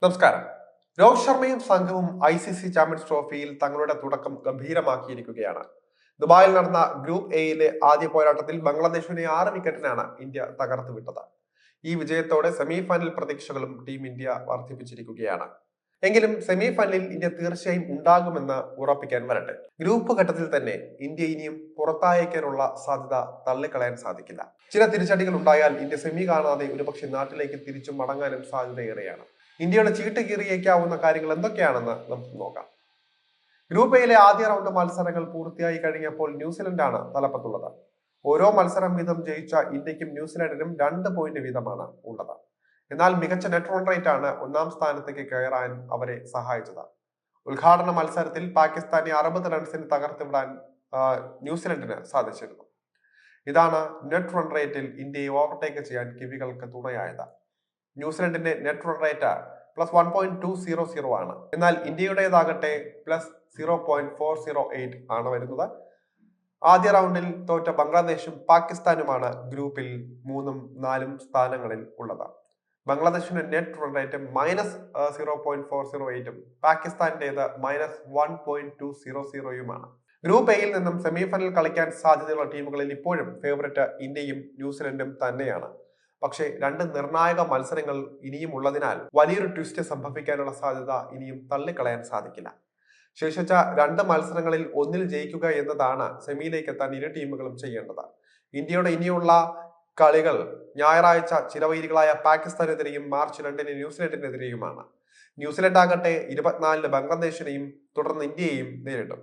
നമസ്കാരം. രോഹിത് ശർമ്മയും സംഘവും ICC ചാമ്പ്യൻസ് ട്രോഫിയിൽ തങ്ങളുടെ തുടക്കം ഗംഭീരമാക്കിയിരിക്കുകയാണ്. ദുബായിൽ നടന്ന ഗ്രൂപ്പ് എയിലെ ആദ്യ പോരാട്ടത്തിൽ ബംഗ്ലാദേശിനെ 6 വിക്കറ്റിനാണ് ഇന്ത്യ തകർത്തു വിട്ടത്. ഈ വിജയത്തോടെ സെമി ഫൈനൽ പ്രതീക്ഷകളും ടീം ഇന്ത്യ വർദ്ധിപ്പിച്ചിരിക്കുകയാണ്. എങ്കിലും സെമി ഫൈനലിൽ ഇന്ത്യ തീർച്ചയായും ഉണ്ടാകുമെന്ന് ഉറപ്പിക്കാൻ വരട്ടെ. ഗ്രൂപ്പ് ഘട്ടത്തിൽ തന്നെ ഇന്ത്യ ഇനിയും പുറത്തായേക്കാനുള്ള സാധ്യത തള്ളിക്കളയാൻ സാധിക്കില്ല. ചില തിരിച്ചടികൾ ഉണ്ടായാൽ ഇന്ത്യ സെമി കാണാതെ ഒരുപക്ഷെ നാട്ടിലേക്ക് തിരിച്ചു മടങ്ങാനും സാധ്യതയേറെയാണ്. ഇന്ത്യയുടെ ചീട്ട് കീറിയേക്കാവുന്ന കാര്യങ്ങൾ എന്തൊക്കെയാണെന്ന് നമുക്ക് നോക്കാം. ഗ്രൂപ്പ് എയിലെ ആദ്യ റൗണ്ട് മത്സരങ്ങൾ പൂർത്തിയായി കഴിഞ്ഞപ്പോൾ ന്യൂസിലൻഡാണ് തലപ്പത്തുള്ളത്. ഓരോ മത്സരം വീതം ജയിച്ച ഇന്ത്യക്കും ന്യൂസിലൻഡിനും 2 പോയിന്റ് വീതമാണ് ഉള്ളത്. എന്നാൽ മികച്ച നെറ്റ് റൺ റേറ്റ് ആണ് ഒന്നാം സ്ഥാനത്തേക്ക് കയറാൻ അവരെ സഹായിച്ചത്. ഉദ്ഘാടന മത്സരത്തിൽ പാകിസ്ഥാനെ 60 റൺസിന് തകർത്തുവിടാൻ ന്യൂസിലൻഡിന് സാധിച്ചിരുന്നു. ഇതാണ് നെറ്റ് റൺ റേറ്റിൽ ഇന്ത്യയെ ഓവർടേക്ക് ചെയ്യാൻ കിവികൾക്ക് തുണയായത്. ന്യൂസിലൻഡിന്റെ നെറ്റ് റൺ റേറ്റ് +1.200 ആണ്. എന്നാൽ ഇന്ത്യയുടേതാകട്ടെ +0.408 ആണ് വരുന്നത്. ആദ്യ റൗണ്ടിൽ തോറ്റ ബംഗ്ലാദേശും പാകിസ്ഥാനുമാണ് ഗ്രൂപ്പിൽ 3ഉം 4ഉം സ്ഥാനങ്ങളിൽ ഉള്ളത്. ബംഗ്ലാദേശിന്റെ നെറ്റ് റൺ റേറ്റ് -0.408ഉം പാകിസ്ഥാന്റേത് -1.200യുമാണ്. ഗ്രൂപ്പ് എയിൽ നിന്നും സെമിഫൈനൽ കളിക്കാൻ സാധ്യതയുള്ള ടീമുകളിൽ ഇപ്പോഴും ഫേവറേറ്റ് ഇന്ത്യയും ന്യൂസിലൻഡും തന്നെയാണ്. പക്ഷേ 2 നിർണായക മത്സരങ്ങൾ ഇനിയും ഉള്ളതിനാൽ വലിയൊരു ട്വിസ്റ്റ് സംഭവിക്കാനുള്ള സാധ്യത ഇനിയും തള്ളിക്കളയാൻ സാധിക്കില്ല. ശേഷിച്ച 2 മത്സരങ്ങളിൽ ഒന്നിൽ ജയിക്കുക എന്നതാണ് സെമിയിലേക്ക് എത്താൻ ഇരു ടീമുകളും ചെയ്യേണ്ടത്. ഇന്ത്യയുടെ ഇനിയുള്ള കളികൾ ഞായറാഴ്ച ചിരവൈരികളായ പാകിസ്ഥാനെതിരെയും മാർച്ച് 2-ന് ന്യൂസിലൻഡിനെതിരെയുമാണ്. ന്യൂസിലൻഡ് ആകട്ടെ 24-ന് ബംഗ്ലാദേശിനെയും തുടർന്ന് ഇന്ത്യയെയും നേരിടും.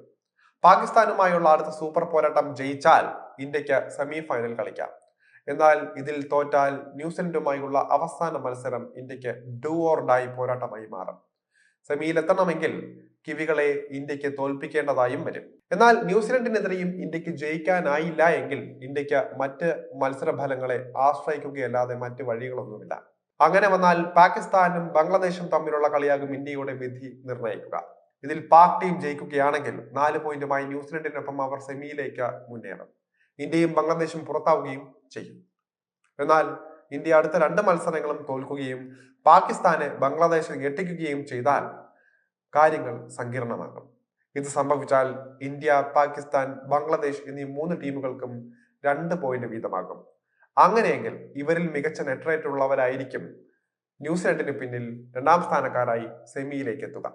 പാകിസ്ഥാനുമായുള്ള അടുത്ത സൂപ്പർ പോരാട്ടം ജയിച്ചാൽ ഇന്ത്യക്ക് സെമി ഫൈനൽ കളിക്കാം. എന്നാൽ ഇതിൽ തോറ്റാൽ ന്യൂസിലൻഡുമായുള്ള അവസാന മത്സരം ഇന്ത്യക്ക് ഡു ഓർ ഡൈ പോരാട്ടമായി മാറും. സെമിയിലെത്തണമെങ്കിൽ കിവികളെ ഇന്ത്യക്ക് തോൽപ്പിക്കേണ്ടതായും വരും. എന്നാൽ ന്യൂസിലൻഡിനെതിരെയും ഇന്ത്യക്ക് ജയിക്കാനായില്ല എങ്കിൽ ഇന്ത്യക്ക് മറ്റ് മത്സരഫലങ്ങളെ ആശ്രയിക്കുകയല്ലാതെ മറ്റ് വഴികളൊന്നുമില്ല. അങ്ങനെ വന്നാൽ പാകിസ്ഥാനും ബംഗ്ലാദേശും തമ്മിലുള്ള കളിയാകും ഇന്ത്യയുടെ വിധി നിർണ്ണയിക്കുക. ഇതിൽ പാക് ടീം ജയിക്കുകയാണെങ്കിൽ 4 പോയിന്റുമായി ന്യൂസിലൻഡിനൊപ്പം അവർ സെമിയിലേക്ക് മുന്നേറും. ഇന്ത്യയും ബംഗ്ലാദേശും പുറത്താവുകയും ചെയ്യും. എന്നാൽ ഇന്ത്യ അടുത്ത 2 മത്സരങ്ങളും തോൽക്കുകയും പാകിസ്ഥാനെ ബംഗ്ലാദേശ് ഞെട്ടിക്കുകയും ചെയ്താൽ കാര്യങ്ങൾ സങ്കീർണമാകും. ഇത് സംഭവിച്ചാൽ ഇന്ത്യ, പാകിസ്ഥാൻ, ബംഗ്ലാദേശ് എന്നീ 3 ടീമുകൾക്കും 2 പോയിന്റ് വീതമാകും. അങ്ങനെയെങ്കിൽ ഇവരിൽ മികച്ച നെറ്റ് റേറ്റ് ഉള്ളവരായിരിക്കും ന്യൂസിലൻഡിന് പിന്നിൽ 2ാം സ്ഥാനക്കാരായി സെമിയിലേക്ക് എത്തുക.